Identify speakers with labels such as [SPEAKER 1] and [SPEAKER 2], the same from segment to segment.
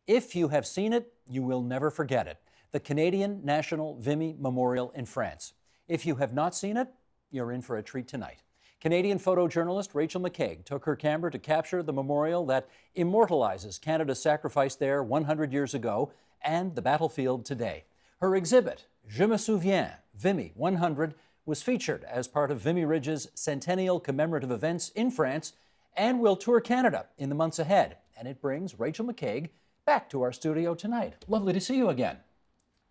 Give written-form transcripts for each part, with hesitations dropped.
[SPEAKER 1] If you have seen it, you will never forget it. The Canadian National Vimy Memorial in France. If you have not seen it, you're in for a treat tonight. Canadian photojournalist Racheal McCaig took her camera to capture the memorial that immortalizes Canada's sacrifice there 100 years ago and the battlefield today. Her exhibit, Me Souviens, Vimy 100, was featured as part of Vimy Ridge's centennial commemorative events in France and will tour Canada in the months ahead. And it brings Racheal McCaig back to our studio tonight. Lovely to see you again.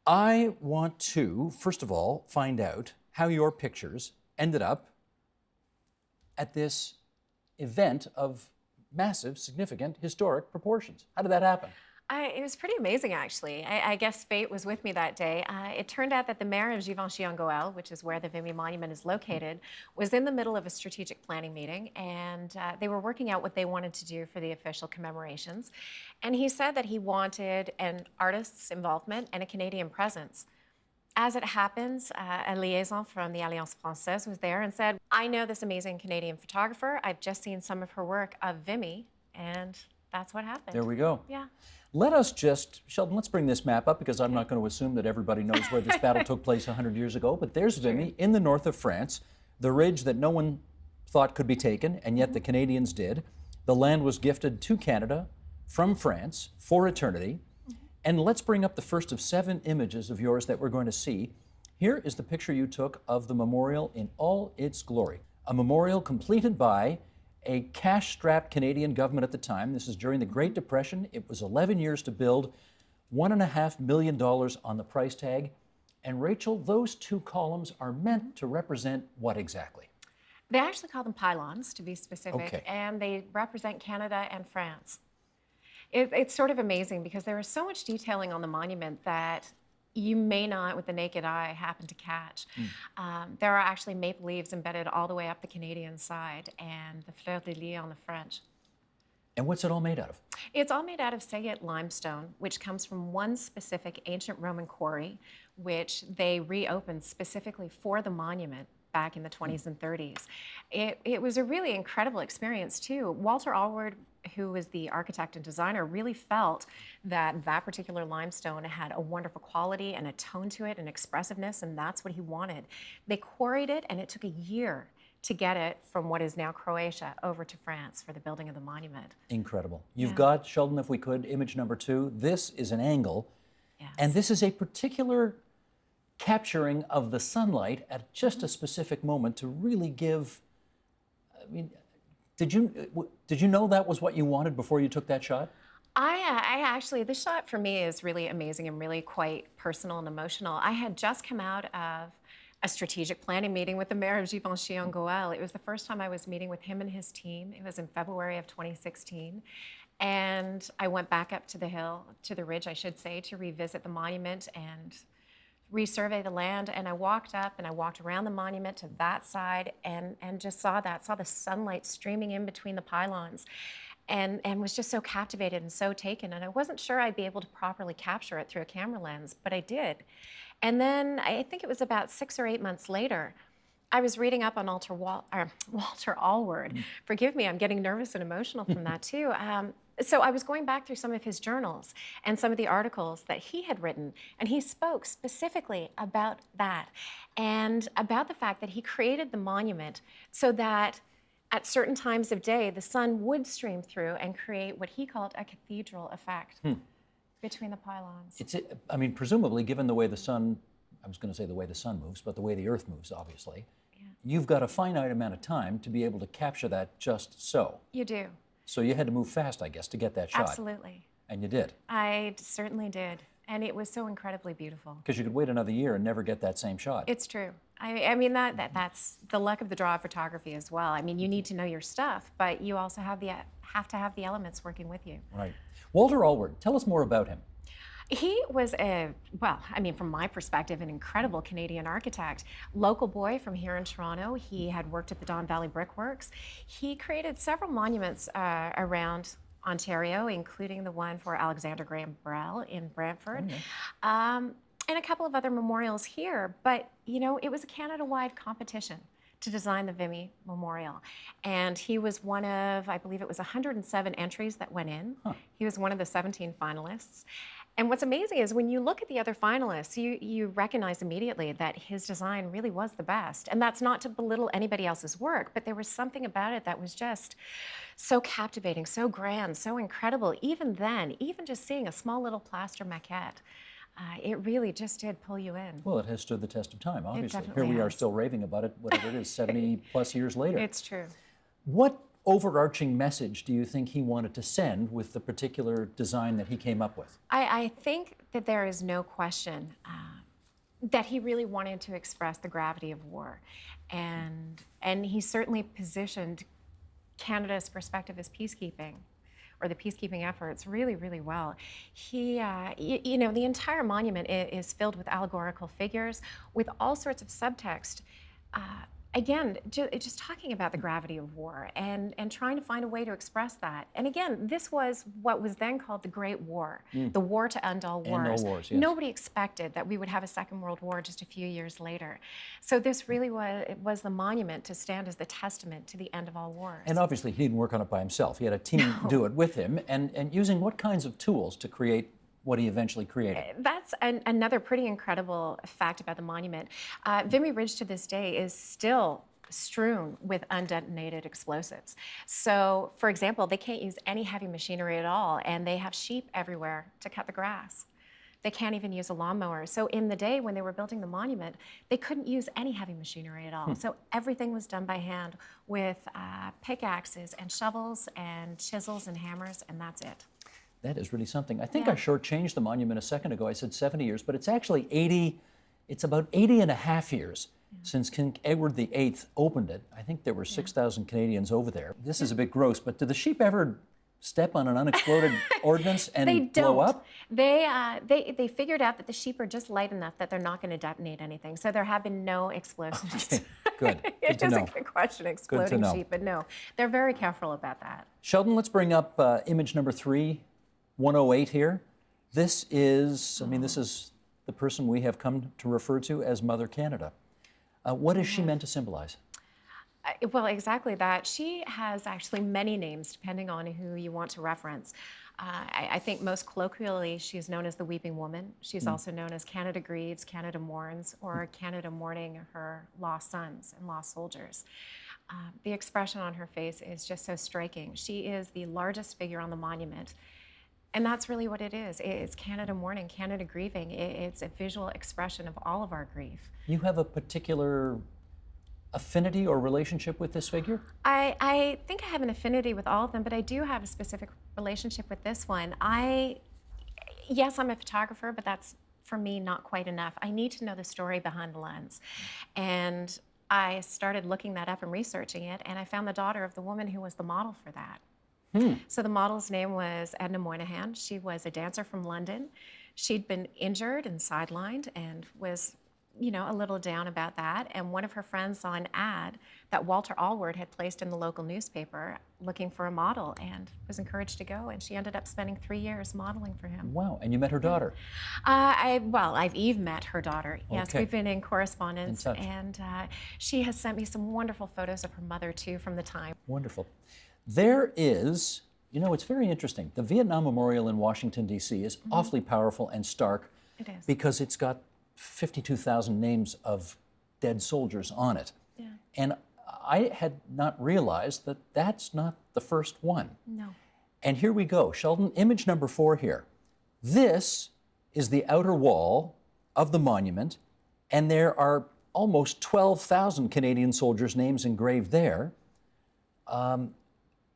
[SPEAKER 1] I want to, first of all, find out how your pictures ended up at this event of massive, significant, historic proportions. How did that happen?
[SPEAKER 2] It was pretty amazing, actually. I guess fate was with me that day. It turned out that the mayor of Givenchy-en-Goël, which is where the Vimy Monument is located, was in the middle of a strategic planning meeting, and they were working out what they wanted to do for the official commemorations. And he said that he wanted an artist's involvement and a Canadian presence. As it happens, a liaison from the Alliance Française was there and said, I know this amazing Canadian photographer. I've just seen some of her work of Vimy, and that's what happened.
[SPEAKER 1] There we go.
[SPEAKER 2] Yeah.
[SPEAKER 1] Let us just, Sheldon, let's bring this map up because I'm not going to assume that everybody knows where this battle took place 100 years ago, but there's Vimy in the north of France, the ridge that no one thought could be taken, and yet the Canadians did. The land was gifted to Canada from France for eternity. And let's bring up the first of 7 images of yours that we're going to see. Here is the picture you took of the memorial in all its glory. A memorial completed by a cash-strapped Canadian government at the time. This is during the Great Depression. It was 11 years to build, $1.5 million on the price tag. And Racheal, those 2 columns are meant to represent what exactly?
[SPEAKER 2] They actually call them pylons, to be specific,
[SPEAKER 1] Okay.
[SPEAKER 2] and they represent Canada and France. It's sort of amazing because there is so much detailing on the monument that you may not, with the naked eye, happen to catch. There are actually maple leaves embedded all the way up the Canadian side and the fleur de lis on the French.
[SPEAKER 1] And what's it all made out of?
[SPEAKER 2] It's all made out of Sayette limestone, which comes from one specific ancient Roman quarry, which they reopened specifically for the monument back in the 20s and 30s. It was a really incredible experience, too. Walter Alward, who was the architect and designer, really felt that that particular limestone had a wonderful quality and a tone to it and expressiveness, and that's what he wanted. They quarried it, and it took a year to get it from what is now Croatia over to France for the building of the monument.
[SPEAKER 1] Incredible. You've got, Sheldon, if we could, image number 2. This is an angle, and this is a particular capturing of the sunlight at just a specific moment to really give, I mean, did you know that was what you wanted before you took that shot?
[SPEAKER 2] I actually, this shot for me is really amazing and really quite personal and emotional. I had just come out of a strategic planning meeting with the mayor of Givenchy-en-Goël. It was the first time I was meeting with him and his team. It was in February of 2016. And I went back up to the hill, to the ridge, I should say, to revisit the monument and resurvey the land. And I walked up and I walked around the monument to that side and just saw the sunlight streaming in between the pylons. And was just so captivated and so taken. And I wasn't sure I'd be able to properly capture it through a camera lens, but I did. And then I think it was about 6 or 8 months later, I was reading up on Walter Alward. Forgive me, I'm getting nervous and emotional from that too. So I was going back through some of his journals and some of the articles that he had written, and he spoke specifically about that and about the fact that he created the monument so that at certain times of day, the sun would stream through and create what he called a cathedral effect between the pylons.
[SPEAKER 1] I mean, presumably, given the way the sun, I was going to say the way the sun moves, but the way the earth moves, obviously, you've got a finite amount of time to be able to capture that just so.
[SPEAKER 2] You do.
[SPEAKER 1] So you had to move fast, I guess, to get that shot.
[SPEAKER 2] Absolutely.
[SPEAKER 1] And you did.
[SPEAKER 2] I certainly did. And it was so incredibly beautiful.
[SPEAKER 1] Because you could wait another year and never get that same shot.
[SPEAKER 2] It's true. I mean, that's the luck of the draw of photography as well. I mean, you need to know your stuff, but you also have to have the elements working with you.
[SPEAKER 1] Right. Walter Alward, tell us more about him.
[SPEAKER 2] He was from my perspective, an incredible Canadian architect. Local boy from here in Toronto. He had worked at the Don Valley Brickworks. He created several monuments around Ontario, including the one for Alexander Graham Bell in Brantford. And a couple of other memorials here, but you know, it was a Canada-wide competition to design the Vimy Memorial. And he was one of, I believe it was 107 entries that went in. He was one of the 17 finalists. And what's amazing is when you look at the other finalists, you recognize immediately that his design really was the best. And that's not to belittle anybody else's work, but there was something about it that was just so captivating, so grand, so incredible. Even then, even just seeing a small little plaster maquette, it really just did pull you in.
[SPEAKER 1] Well, it has stood the test of time, obviously.
[SPEAKER 2] definitely
[SPEAKER 1] Here we are
[SPEAKER 2] has.
[SPEAKER 1] still raving about it, whatever it is, 70 plus years later.
[SPEAKER 2] It's true.
[SPEAKER 1] What overarching message do you think he wanted to send with the particular design that he came up with?
[SPEAKER 2] I think that there is no question that he really wanted to express the gravity of war. And he certainly positioned Canada's perspective as peacekeeping, or the peacekeeping efforts, really, really well. He, you know, the entire monument is filled with allegorical figures with all sorts of subtext. Again, just talking about the gravity of war and trying to find a way to express that. And again, this was what was then called the Great War, the war to end all wars.
[SPEAKER 1] End all wars, yes.
[SPEAKER 2] Nobody expected that we would have a Second World War just a few years later. So this really was the monument to stand as the testament to the end of all wars.
[SPEAKER 1] And obviously, he didn't work on it by himself. He had a team do it with him, and using what kinds of tools to create what he eventually created.
[SPEAKER 2] That's another pretty incredible fact about the monument. Vimy Ridge to this day is still strewn with undetonated explosives. So, for example, they can't use any heavy machinery at all, and they have sheep everywhere to cut the grass. They can't even use a lawnmower. So in the day when they were building the monument, they couldn't use any heavy machinery at all. So everything was done by hand with pickaxes and shovels and chisels and hammers, and that's it.
[SPEAKER 1] That is really something. I think I shortchanged the monument a second ago. I said 70 years, but it's actually 80, it's about 80 and a half years since King Edward VIII opened it. I think there were 6,000 Canadians over there. This is a bit gross, but do the sheep ever step on an unexploded ordnance and blow up?
[SPEAKER 2] They figured out that the sheep are just light enough that they're not going to detonate anything. So there have been no explosions.
[SPEAKER 1] Okay, good.
[SPEAKER 2] It
[SPEAKER 1] to
[SPEAKER 2] is
[SPEAKER 1] know.
[SPEAKER 2] a good question, exploding sheep, but no, they're very careful about that.
[SPEAKER 1] Sheldon, let's bring up image number 3, 108 here. This is, I mean, this is the person we have come to refer to as Mother Canada. What is she meant to symbolize?
[SPEAKER 2] Well, exactly that. She has actually many names depending on who you want to reference. I think most colloquially she is known as the Weeping Woman. She's also known as Canada Grieves, Canada Mourns, or Canada Mourning her lost sons and lost soldiers. The expression on her face is just so striking. She is the largest figure on the monument. And that's really what it is. It's Canada mourning, Canada grieving. It's a visual expression of all of our grief.
[SPEAKER 1] You have a particular affinity or relationship with this figure?
[SPEAKER 2] I think I have an affinity with all of them, but I do have a specific relationship with this one. Yes, I'm a photographer, but that's, for me, not quite enough. I need to know the story behind the lens. And I started looking that up and researching it, and I found the daughter of the woman who was the model for that. So the model's name was Edna Moynihan. She was a dancer from London. She'd been injured and sidelined and was, you know, a little down about that. And one of her friends saw an ad that Walter Alward had placed in the local newspaper looking for a model and was encouraged to go. And she ended up spending 3 years modeling for him.
[SPEAKER 1] Wow, and you met her daughter?
[SPEAKER 2] I've met her daughter. Yes,
[SPEAKER 1] Okay.
[SPEAKER 2] we've been in correspondence.
[SPEAKER 1] In touch.
[SPEAKER 2] And she has sent me some wonderful photos of her mother, too, from the time.
[SPEAKER 1] Wonderful. There is, you know, it's very interesting. The Vietnam Memorial in Washington, D.C. is awfully powerful and stark.
[SPEAKER 2] It is.
[SPEAKER 1] Because it's got 52,000 names of dead soldiers on it.
[SPEAKER 2] Yeah.
[SPEAKER 1] And I had not realized that that's not the first one.
[SPEAKER 2] No.
[SPEAKER 1] And here we go. Sheldon, image number 4 here. This is the outer wall of the monument, and there are almost 12,000 Canadian soldiers' names engraved there.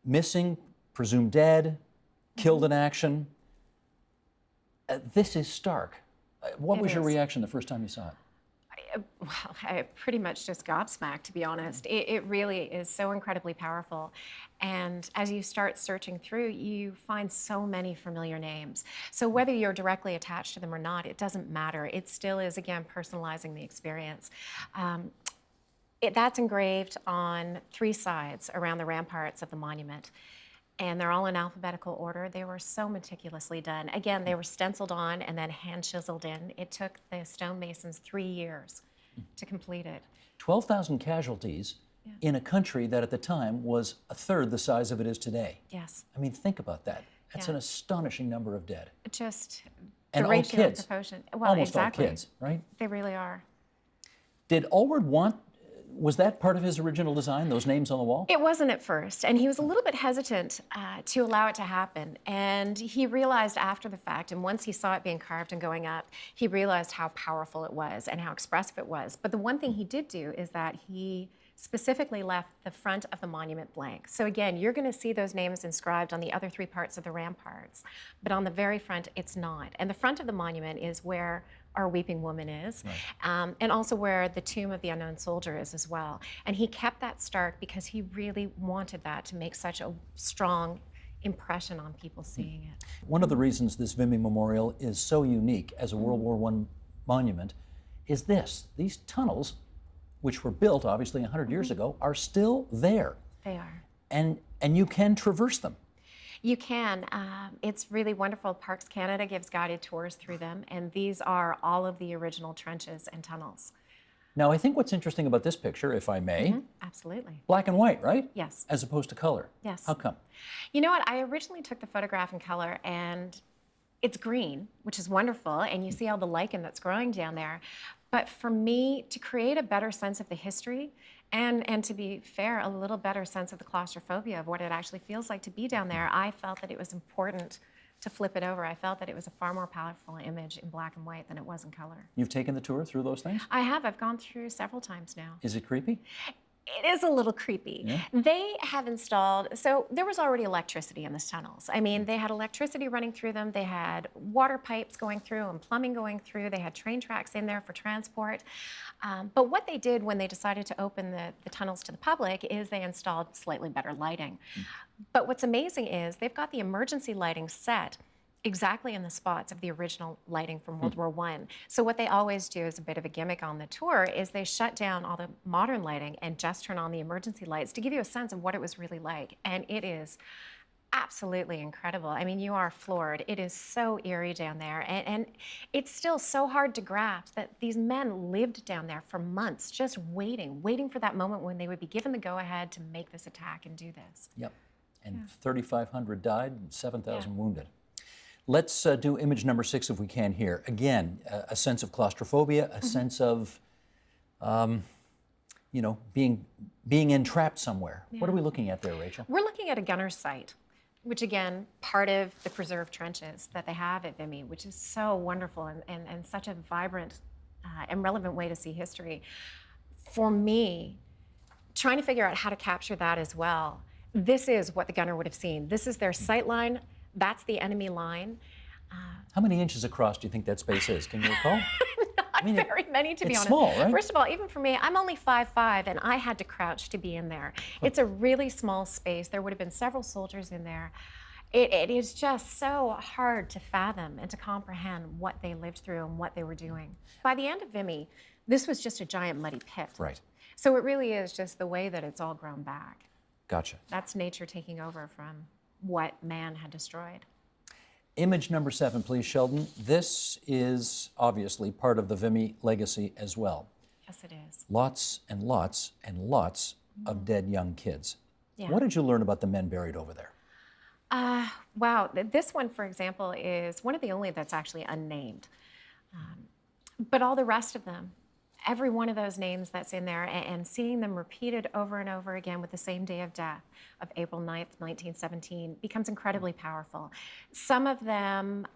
[SPEAKER 1] Missing, presumed dead, killed in action. This is stark. What was your reaction the first time you saw it?
[SPEAKER 2] Well, I pretty much just gobsmacked, to be honest. It really is so incredibly powerful. And as you start searching through, you find so many familiar names. So whether you're directly attached to them or not, it doesn't matter. It still is, again, personalizing the experience. That's engraved on 3 sides around the ramparts of the monument. And they're all in alphabetical order. They were so meticulously done. Again, they were stenciled on and then hand chiseled in. It took the stonemasons 3 years to complete it.
[SPEAKER 1] 12,000 casualties in a country that at the time was a third the size of it is today.
[SPEAKER 2] Yes.
[SPEAKER 1] I mean, think about that. That's an astonishing number of dead.
[SPEAKER 2] Just
[SPEAKER 1] And
[SPEAKER 2] the
[SPEAKER 1] all
[SPEAKER 2] ratio
[SPEAKER 1] kids.
[SPEAKER 2] and proportion. Well,
[SPEAKER 1] Almost
[SPEAKER 2] exactly.
[SPEAKER 1] all kids, right?
[SPEAKER 2] They really are.
[SPEAKER 1] Did Alward was that part of his original design, those names on the wall?
[SPEAKER 2] It wasn't at first, and he was a little bit hesitant to allow it to happen. And he realized after the fact, and once he saw it being carved and going up, he realized how powerful it was and how expressive it was. But the one thing he did do is that he specifically left the front of the monument blank. So again, you're going to see those names inscribed on the other three parts of the ramparts, but on the very front, it's not. And the front of the monument is where our weeping woman is, and also where the tomb of the unknown soldier is as well. And he kept that stark because he really wanted that to make such a strong impression on people seeing it.
[SPEAKER 1] One of the reasons this Vimy Memorial is so unique as a World War I monument is these tunnels, which were built obviously 100 years ago, are still there.
[SPEAKER 2] They are.
[SPEAKER 1] And you can traverse them.
[SPEAKER 2] You can. It's really wonderful. Parks Canada gives guided tours through them, and these are all of the original trenches and tunnels.
[SPEAKER 1] Now, I think what's interesting about this picture, if I may,
[SPEAKER 2] Absolutely.
[SPEAKER 1] black and white, right?
[SPEAKER 2] Yes.
[SPEAKER 1] As opposed to color.
[SPEAKER 2] Yes.
[SPEAKER 1] How come?
[SPEAKER 2] You know what? I originally took the photograph in color, and it's green, which is wonderful, and you see all the lichen that's growing down there. But for me, to create a better sense of the history, and to be fair, a little better sense of the claustrophobia of what it actually feels like to be down there, I felt that it was important to flip it over. I felt that it was a far more powerful image in black and white than it was in color.
[SPEAKER 1] You've taken the tour through those things?
[SPEAKER 2] I have. I've gone through several times now.
[SPEAKER 1] Is it creepy?
[SPEAKER 2] It is a little creepy.
[SPEAKER 1] Yeah.
[SPEAKER 2] They have installed, so there was already electricity in these tunnels. I mean, they had electricity running through them. They had water pipes going through and plumbing going through. They had train tracks in there for transport. But what they did when they decided to open the tunnels to the public is they installed slightly better lighting. But what's amazing is they've got the emergency lighting set exactly in the spots of the original lighting from World War I. So what they always do as a bit of a gimmick on the tour is they shut down all the modern lighting and just turn on the emergency lights to give you a sense of what it was really like. And it is absolutely incredible. I mean, you are floored. It is so eerie down there. And it's still so hard to grasp that these men lived down there for months, just waiting for that moment when they would be given the go-ahead to make this attack and do this.
[SPEAKER 1] Yep. And 3,500 died and 7,000 wounded. Let's do image number 6 if we can here. Again, a sense of claustrophobia, a sense of, you know, being entrapped somewhere. What are we looking at there, Racheal?
[SPEAKER 2] We're looking at a gunner's site, which again, part of the preserved trenches that they have at Vimy, which is so wonderful and such a vibrant and relevant way to see history. For me, trying to figure out how to capture that as well, this is what the gunner would have seen. This is their sight line. That's the enemy line.
[SPEAKER 1] How many inches across do you think that space is? Can you recall?
[SPEAKER 2] Not very many, to be honest.
[SPEAKER 1] It's small, right?
[SPEAKER 2] First of all, even for me, I'm only 5'5", and I had to crouch to be in there. It's a really small space. There would have been several soldiers in there. It is just so hard to fathom and to comprehend what they lived through and what they were doing. By the end of Vimy, this was just a giant muddy pit.
[SPEAKER 1] Right.
[SPEAKER 2] So it really is just the way that it's all grown back.
[SPEAKER 1] Gotcha.
[SPEAKER 2] That's nature taking over from what man had destroyed.
[SPEAKER 1] Image number 7, please, Sheldon. This is obviously part of the Vimy legacy as well.
[SPEAKER 2] Yes, it is.
[SPEAKER 1] Lots and lots and lots of dead young kids.
[SPEAKER 2] Yeah.
[SPEAKER 1] What did you learn about the men buried over there?
[SPEAKER 2] Wow. This one, for example, is one of the only that's actually unnamed. But all the rest of them, every one of those names that's in there, and seeing them repeated over and over again with the same day of death of April 9th, 1917, becomes incredibly powerful. Some of them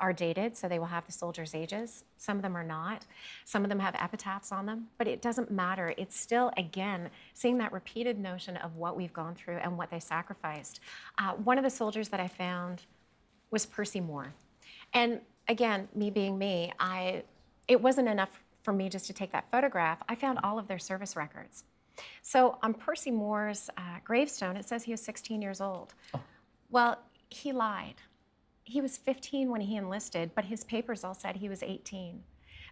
[SPEAKER 2] are dated, so they will have the soldiers' ages. Some of them are not. Some of them have epitaphs on them, but it doesn't matter. It's still, again, seeing that repeated notion of what we've gone through and what they sacrificed. One of the soldiers that I found was Percy Moore. And again, me being me, it wasn't enough for me just to take that photograph. I found all of their service records. So on Percy Moore's gravestone, it says he was 16 years old. Oh. Well, he lied. He was 15 when he enlisted, but his papers all said he was 18.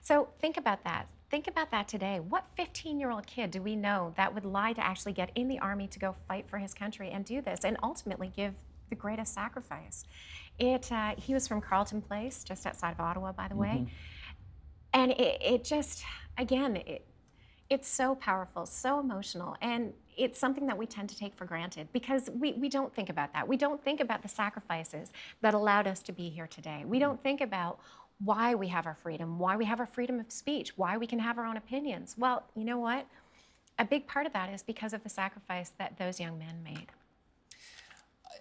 [SPEAKER 2] So think about that. Think about that today. What 15-year-old kid do we know that would lie to actually get in the army to go fight for his country and do this and ultimately give the greatest sacrifice? He was from Carleton Place, just outside of Ottawa, by the way. And it just, again, it's so powerful, so emotional, and it's something that we tend to take for granted because we don't think about that. We don't think about the sacrifices that allowed us to be here today. We don't think about why we have our freedom, why we have our freedom of speech, why we can have our own opinions. Well, you know what? A big part of that is because of the sacrifice that those young men made.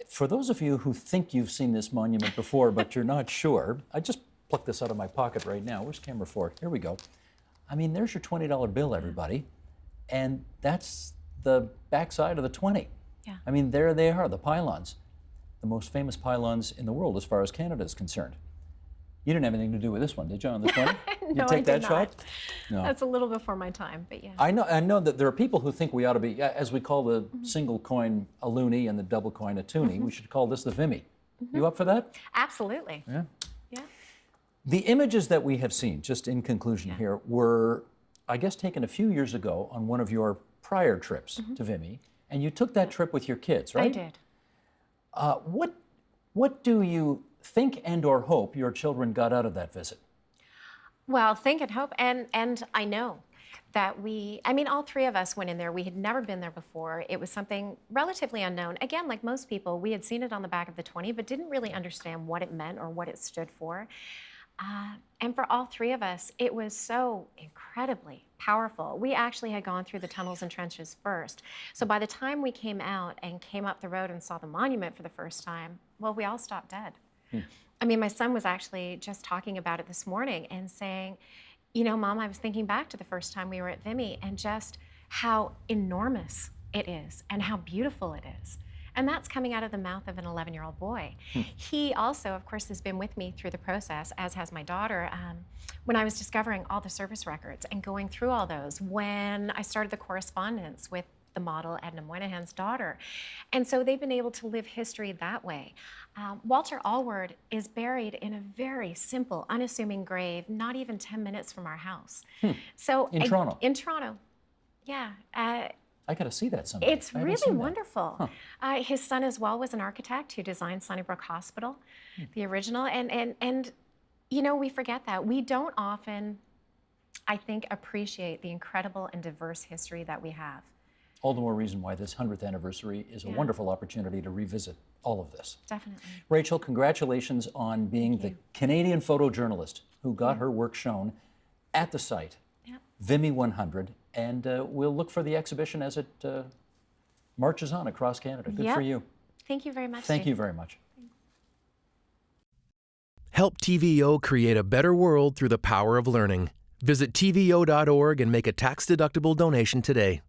[SPEAKER 1] For those of you who think you've seen this monument before, but you're not sure, I just plucked this out of my pocket right now. Where's camera 4? Here we go. I mean, there's your $20 bill, everybody. And that's the backside of the 20.
[SPEAKER 2] Yeah.
[SPEAKER 1] I mean, there they are, the pylons. The most famous pylons in the world as far as Canada is concerned. You didn't have anything to do with this one, did you, on the 20?
[SPEAKER 2] No,
[SPEAKER 1] you take
[SPEAKER 2] I
[SPEAKER 1] that
[SPEAKER 2] did
[SPEAKER 1] shot?
[SPEAKER 2] not.
[SPEAKER 1] No.
[SPEAKER 2] That's a little before my time, but yeah.
[SPEAKER 1] I know that there are people who think we ought to be, as we call the single coin a loonie and the double coin a toonie, we should call this the Vimy. You up for that?
[SPEAKER 2] Absolutely.
[SPEAKER 1] Yeah.
[SPEAKER 2] Yeah.
[SPEAKER 1] The images that we have seen, just in conclusion here, were, I guess, taken a few years ago on one of your prior trips to Vimy, and you took that trip with your kids, right?
[SPEAKER 2] I did.
[SPEAKER 1] What do you think and or hope your children got out of that visit?
[SPEAKER 2] Well, think and hope, and I know that all three of us went in there. We had never been there before. It was something relatively unknown. Again, like most people, we had seen it on the back of the 20, but didn't really understand what it meant or what it stood for. And for all three of us, it was so incredibly powerful. We actually had gone through the tunnels and trenches first. So by the time we came out and came up the road and saw the monument for the first time, well, we all stopped dead. I mean, my son was actually just talking about it this morning and saying, you know, Mom, I was thinking back to the first time we were at Vimy and just how enormous it is and how beautiful it is. And that's coming out of the mouth of an 11-year-old boy. He also, of course, has been with me through the process, as has my daughter, when I was discovering all the service records and going through all those, when I started the correspondence with the model Edna Moynihan's daughter. And so they've been able to live history that way. Walter Alward is buried in a very simple, unassuming grave, not even 10 minutes from our house. So
[SPEAKER 1] In Toronto?
[SPEAKER 2] In Toronto, yeah.
[SPEAKER 1] I got to see that someday.
[SPEAKER 2] It's really wonderful. His son as well was an architect who designed Sunnybrook Hospital, the original. And you know, we forget that. We don't often, I think, appreciate the incredible and diverse history that we have.
[SPEAKER 1] All the more reason why this 100th anniversary is a wonderful opportunity to revisit all of this.
[SPEAKER 2] Definitely.
[SPEAKER 1] Racheal, congratulations on being the Canadian photojournalist who got her work shown at the site, Vimy 100, and we'll look for the exhibition as it marches on across Canada. Good for you.
[SPEAKER 2] Thank you very much.
[SPEAKER 1] Thank you very much.
[SPEAKER 3] Help TVO create a better world through the power of learning. Visit TVO.org and make a tax-deductible donation today.